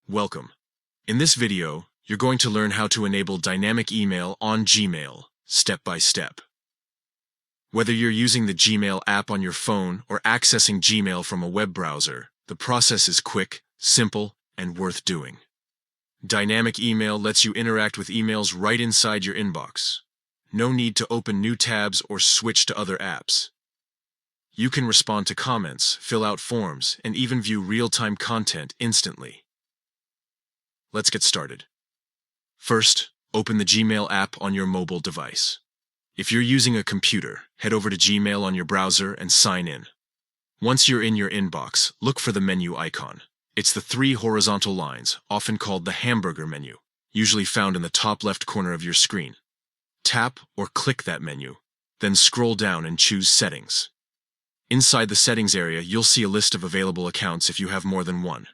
Welcome. In this video, you're going to learn how to enable dynamic email on Gmail, step by step. Whether you're using the Gmail app on your phone or accessing Gmail from a web browser, the process is quick, simple, and worth doing. Dynamic email lets you interact with emails right inside your inbox. No need to open new tabs or switch to other apps. You can respond to comments, fill out forms, and even view real-time content instantly. Let's get started. First, open the Gmail app on your mobile device. If you're using a computer, head over to Gmail on your browser and sign in. Once you're in your inbox, look for the menu icon. It's the three horizontal lines, often called the hamburger menu, usually found in the top left corner of your screen. Tap or click that menu, then scroll down and choose Settings. Inside the Settings area, you'll see a list of available accounts if you have more than one.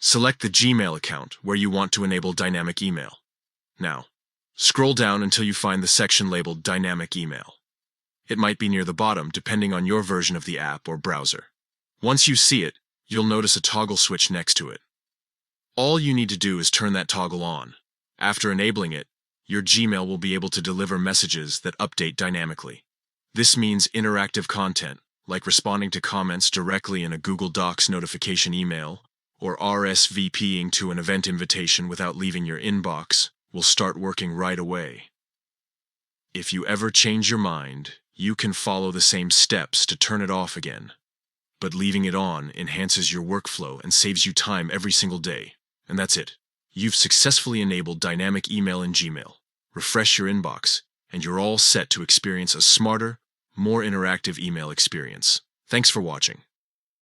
Select the Gmail account where you want to enable dynamic email. Now, scroll down until you find the section labeled Dynamic Email. It might be near the bottom depending on your version of the app or browser. Once you see it, you'll notice a toggle switch next to it. All you need to do is turn that toggle on. After enabling it, your Gmail will be able to deliver messages that update dynamically. This means interactive content, like responding to comments directly in a Google Docs notification email, or RSVPing to an event invitation without leaving your inbox, will start working right away. If you ever change your mind, you can follow the same steps to turn it off again. But leaving it on enhances your workflow and saves you time every single day. And that's it. You've successfully enabled dynamic email in Gmail. Refresh your inbox, and you're all set to experience a smarter, more interactive email experience. Thanks for watching.